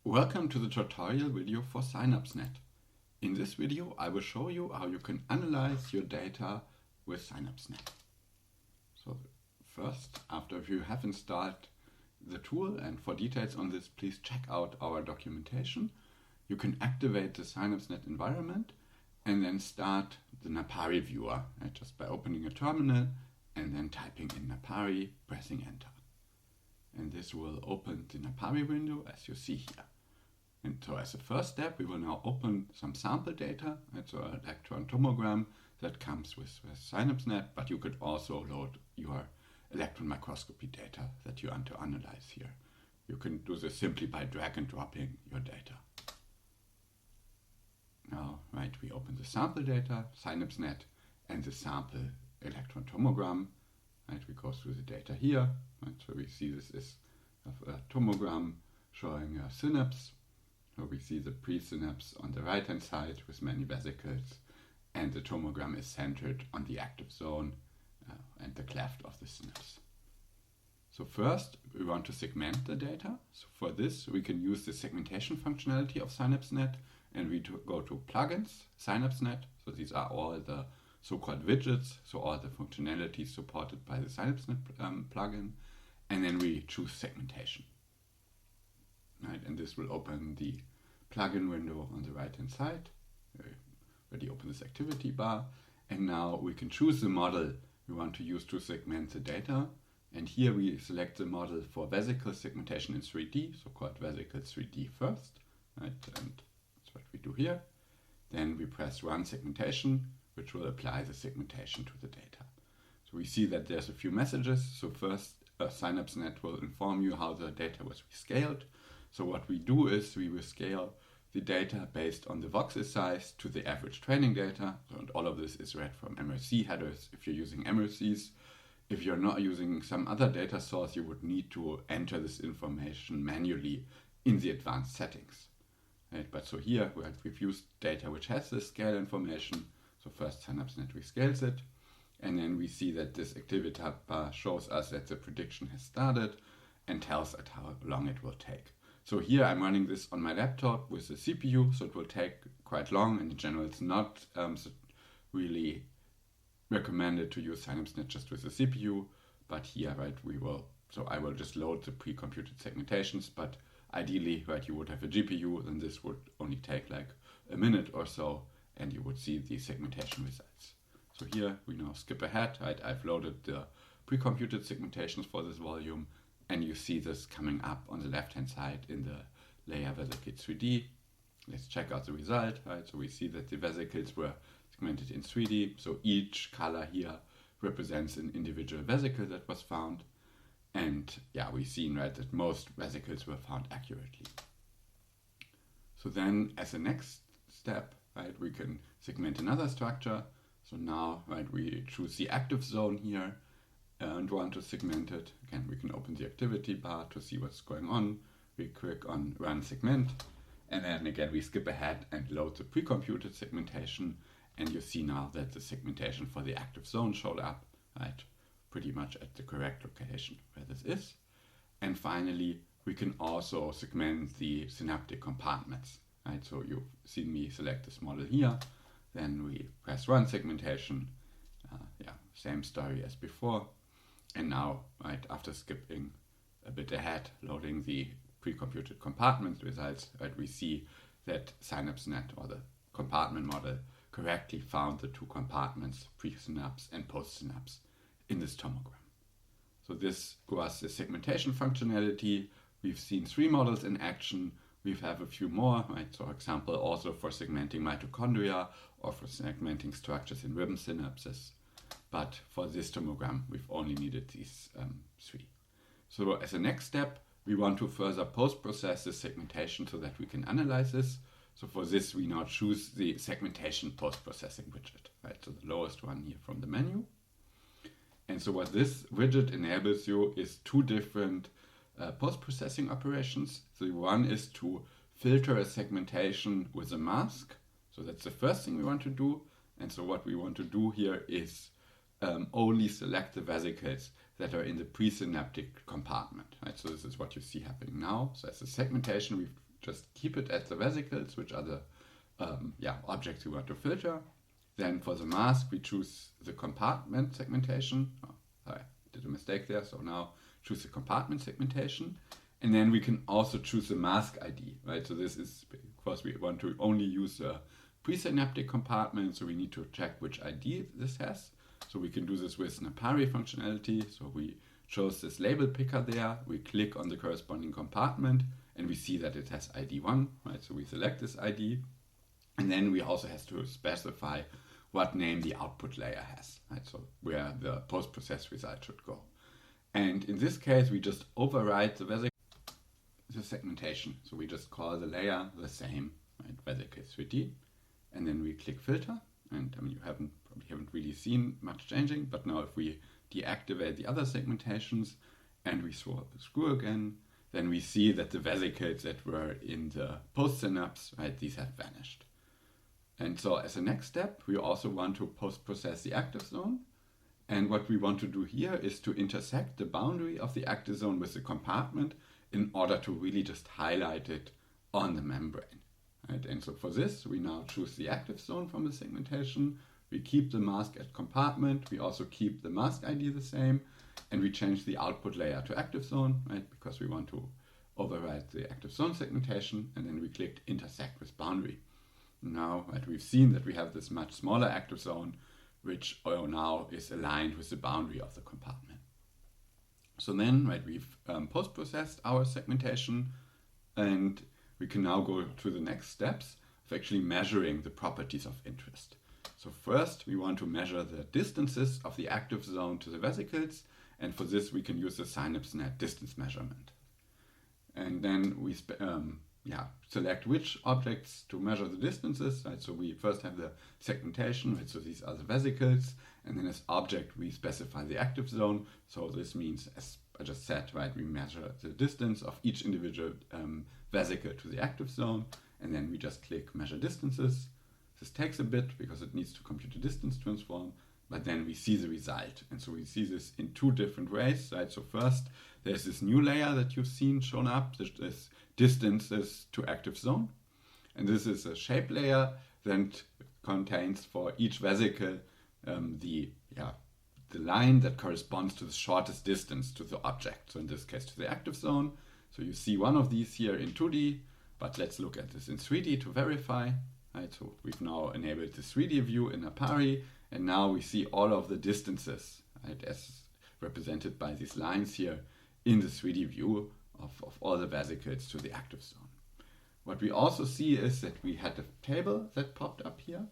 Welcome to the tutorial video for SynapseNet. In this video I will show you how you can analyze your data with SynapseNet. So first, after you have installed the tool, and for details on this please check out our documentation, you can activate the SynapseNet environment and then start the Napari viewer, just by opening a terminal and then typing in Napari, pressing enter. And this will open the Napari window as you see here. And so as a first step, we will now open some sample data, so an electron tomogram that comes with SynapseNet, but you could also load your electron microscopy data that you want to analyze here. You can do this simply by drag and dropping your data. Now, we open the sample data, SynapseNet, and the sample electron tomogram. We go through the data here. So we see this is a tomogram showing a synapse. So we see the pre-synapse on the right hand side with many vesicles, and the tomogram is centered on the active zone and the cleft of the synapse. So first we want to segment the data. So for this we can use the segmentation functionality of SynapseNet, and we go to plugins, SynapseNet. So these are all the so-called widgets, so all the functionalities supported by the SynapseNet plugin, and then we choose segmentation. And this will open the plugin window on the right hand side. We already open this activity bar, and now we can choose the model we want to use to segment the data. And here we select the model for vesicle segmentation in 3D, so-called vesicle 3D first, and that's what we do here. Then we press run segmentation, which will apply the segmentation to the data. So we see that there's a few messages. So first, SynapseNet will inform you how the data was rescaled. So what we do is we will scale the data based on the voxel size to the average training data. And all of this is read from MRC headers if you're using MRCs. If you're not using some other data source, you would need to enter this information manually in the advanced settings. But so here we've used data which has this scale information. So first SynapseNet rescales it, and then we see that this activity bar shows us that the prediction has started and tells us how long it will take. So here I'm running this on my laptop with the CPU, so it will take quite long, and in general it's not really recommended to use SynapseNet just with the CPU, but here I will just load the pre-computed segmentations, but ideally you would have a GPU, then this would only take like a minute or so, and you would see the segmentation results. So here we now skip ahead. I've loaded the pre-computed segmentations for this volume, and you see this coming up on the left hand side in the layer vesicle 3D. Let's check out the result. So we see that the vesicles were segmented in 3D. So each color here represents an individual vesicle that was found. And we've seen that most vesicles were found accurately. So then as a next step, we can segment another structure. So now we choose the active zone here and want to segment it. Again, we can open the activity bar to see what's going on. We click on run segment, and then again we skip ahead and load the pre-computed segmentation, and you see now that the segmentation for the active zone showed up pretty much at the correct location where this is. And finally we can also segment the synaptic compartments. So you've seen me select this model here, then we press run segmentation, same story as before. And now, after skipping a bit ahead, loading the pre-computed compartment results, we see that SynapseNet, or the compartment model, correctly found the two compartments, pre-synapse and post-synapse, in this tomogram. So this was the segmentation functionality. We've seen 3 models in action. We have a few more, So for example, also for segmenting mitochondria or for segmenting structures in ribbon synapses. But for this tomogram, we've only needed these 3. So as a next step, we want to further post-process this segmentation so that we can analyze this. So for this, we now choose the segmentation post-processing widget, So the lowest one here from the menu. And so what this widget enables you is 2 different post-processing operations. So one is to filter a segmentation with a mask. So that's the first thing we want to do. And so what we want to do here is only select the vesicles that are in the presynaptic compartment. So this is what you see happening now. So as a segmentation, we've just keep it at the vesicles, which are the objects we want to filter. Then for the mask, we choose the compartment segmentation. Oh, I did a mistake there, so now choose the compartment segmentation. And then we can also choose the mask ID, right? So this is, of course, we want to only use a presynaptic compartment, so we need to check which ID this has. So we can do this with Snapari functionality. So we chose this label picker there, we click on the corresponding compartment, and we see that it has ID 1, right? So we select this ID, and then we also have to specify what name the output layer has, right? So where the post-process result should go. And in this case, we just override the segmentation. So we just call the layer the same, right? Vesicle 3D, and then we click filter. And I mean, you probably haven't really seen much changing, but now if we deactivate the other segmentations and we screw again, then we see that the vesicles that were in the post-synapse, right, these have vanished. And so as a next step, we also want to post-process the active zone. And what we want to do here is to intersect the boundary of the active zone with the compartment in order to really just highlight it on the membrane. Right? And so for this, we now choose the active zone from the segmentation. We keep the mask at compartment. We also keep the mask ID the same. And we change the output layer to active zone, right? Because we want to override the active zone segmentation. And then we clicked intersect with boundary. Now, right, we've seen that we have this much smaller active zone, which now is aligned with the boundary of the compartment. So then, right, we've post-processed our segmentation, and we can now go to the next steps of actually measuring the properties of interest. So first, we want to measure the distances of the active zone to the vesicles, and for this we can use the SynapseNet distance measurement. And then we select which objects to measure the distances. Right? So we first have the segmentation, right? So these are the vesicles, and then as object we specify the active zone. So this means, as I just said, right, we measure the distance of each individual vesicle to the active zone, and then we just click measure distances. This takes a bit because it needs to compute a distance transform, but then we see the result. And so we see this in two different ways, right? So first, there's this new layer that you've seen shown up, this distances to active zone. And this is a shape layer that contains for each vesicle the line that corresponds to the shortest distance to the object. So in this case, to the active zone. So you see one of these here in 2D, but let's look at this in 3D to verify. Right? So we've now enabled the 3D view in Apari, and now we see all of the distances, right, as represented by these lines here in the 3D view of all the vesicles to the active zone. What we also see is that we had a table that popped up here,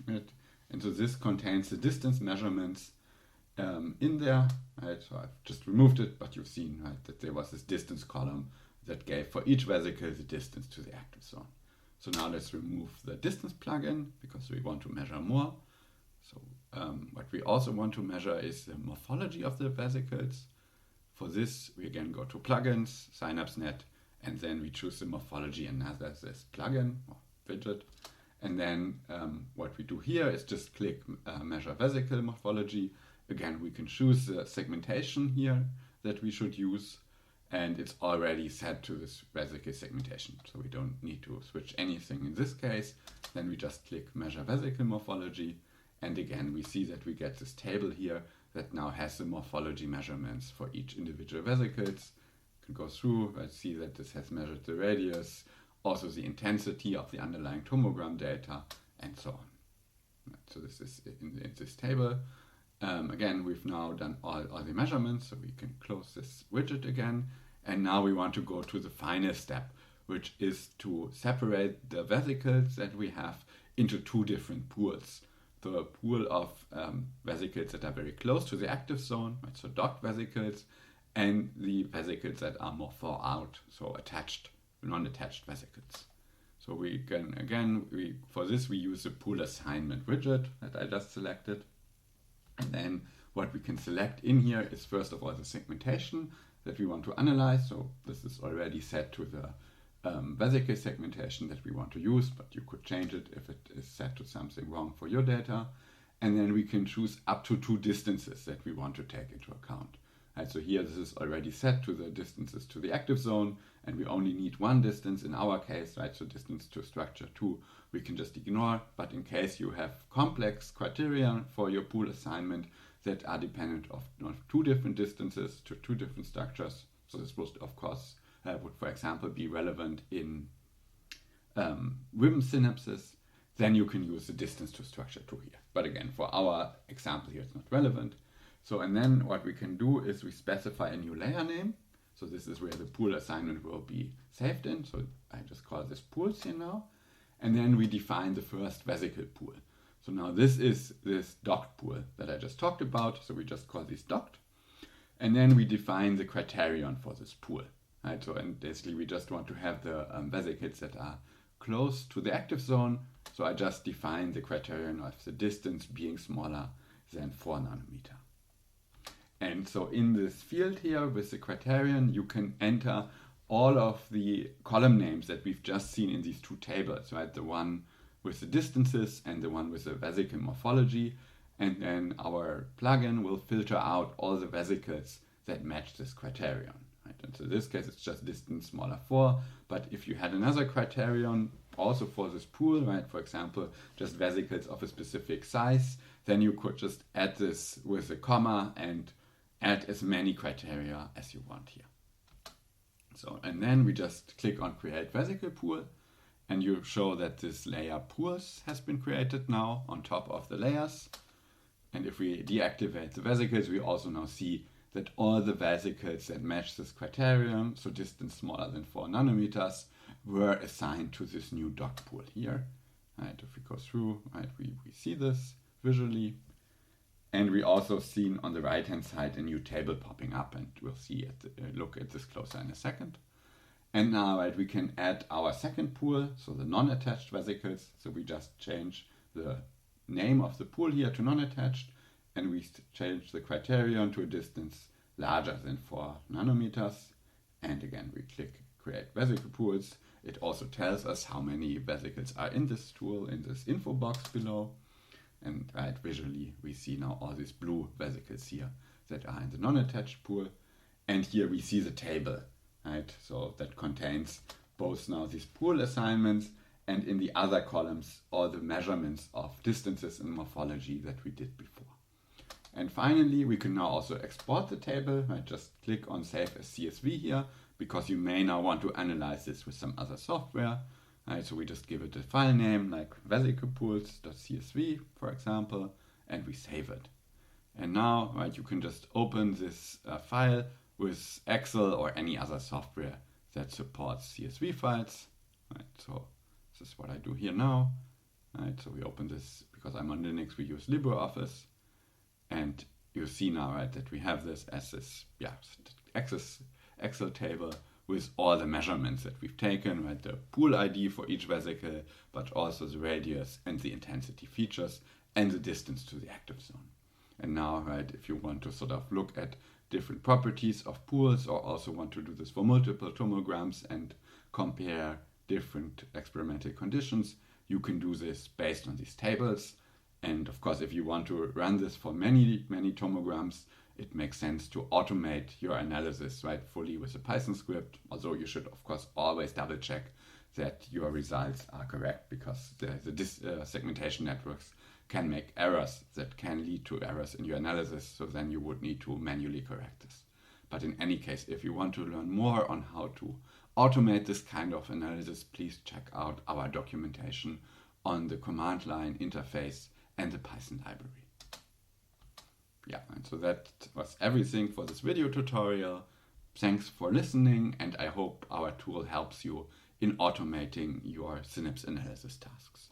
right? And so this contains the distance measurements in there. Right? So I've just removed it, but you've seen, right, that there was this distance column that gave for each vesicle the distance to the active zone. So now let's remove the distance plugin because we want to measure more. So what we also want to measure is the morphology of the vesicles. For this, we again go to plugins, SynapseNet, and then we choose the morphology and now there's this plugin or widget. And then what we do here is just click measure vesicle morphology. Again, we can choose the segmentation here that we should use, and it's already set to this vesicle segmentation. So we don't need to switch anything in this case. Then we just click measure vesicle morphology. And again, we see that we get this table here that now has the morphology measurements for each individual vesicles. You can go through, right, see that this has measured the radius, also the intensity of the underlying tomogram data, and so on. Right, so this is in this table. Again, we've now done all the measurements, so we can close this widget again. And now we want to go to the final step, which is to separate the vesicles that we have into two different pools. The pool of vesicles that are very close to the active zone, right, so docked vesicles, and the vesicles that are more far out, so attached, non-attached vesicles. So we can, again, for this we use the pool assignment widget that I just selected. And then what we can select in here is first of all the segmentation that we want to analyze. So this is already set to the vesicle segmentation that we want to use, but you could change it if it is set to something wrong for your data. And then we can choose up to two distances that we want to take into account. Right, so here this is already set to the distances to the active zone, and we only need one distance in our case, right? So distance to structure 2 we can just ignore, but in case you have complex criteria for your pool assignment that are dependent on 2 different distances to 2 different structures, so this would of course would for example be relevant in WIM synapses, then you can use the distance to structure 2 here. But again, for our example here it's not relevant. So, and then what we can do is we specify a new layer name. So this is where the pool assignment will be saved in. So I just call this pools here now. And then we define the first vesicle pool. So now this is this docked pool that I just talked about. So we just call this docked. And then we define the criterion for this pool. Right? So, and basically we just want to have the vesicles that are close to the active zone. So I just define the criterion of the distance being smaller than 4 nanometer. And so in this field here with the criterion, you can enter all of the column names that we've just seen in these 2 tables, right? The one with the distances and the one with the vesicle morphology. And then our plugin will filter out all the vesicles that match this criterion, right? And so in this case, it's just distance smaller 4. But if you had another criterion also for this pool, right? For example, just vesicles of a specific size, then you could just add this with a comma and add as many criteria as you want here. So, and then we just click on create vesicle pool, and you show that this layer pools has been created now on top of the layers. And if we deactivate the vesicles, we also now see that all the vesicles that match this criterion, so distance smaller than 4 nanometers, were assigned to this new dock pool here. Right, if we go through, right, we see this visually. And we also see on the right hand side a new table popping up, and we'll see look at this closer in a second. And now, right, we can add our second pool, so the non-attached vesicles. So we just change the name of the pool here to non-attached, and we change the criterion to a distance larger than 4 nanometers. And again, we click create vesicle pools. It also tells us how many vesicles are in this tool in this info box below. And right, visually we see now all these blue vesicles here that are in the non-attached pool. And here we see the table, right? So that contains both now these pool assignments and in the other columns all the measurements of distances and morphology that we did before. And finally, we can now also export the table, right? Just click on Save as CSV here, because you may now want to analyze this with some other software. Right, so we just give it a file name like vesiclepools.csv, for example, and we save it. And now, right, you can just open this file with Excel or any other software that supports CSV files. Right, so this is what I do here now. Right, so we open this, because I'm on Linux, we use LibreOffice. And you see now, right, that we have this as this Excel table with all the measurements that we've taken, right? The pool ID for each vesicle, but also the radius and the intensity features and the distance to the active zone. And now, right, if you want to sort of look at different properties of pools, or also want to do this for multiple tomograms and compare different experimental conditions, you can do this based on these tables. And of course, if you want to run this for many, many tomograms, it makes sense to automate your analysis, right, fully with a Python script. Although you should, of course, always double check that your results are correct, because the segmentation networks can make errors that can lead to errors in your analysis. So then you would need to manually correct this. But in any case, if you want to learn more on how to automate this kind of analysis, please check out our documentation on the command line interface and the Python library. Yeah, and so that was everything for this video tutorial. Thanks for listening, and I hope our tool helps you in automating your Synapse analysis tasks.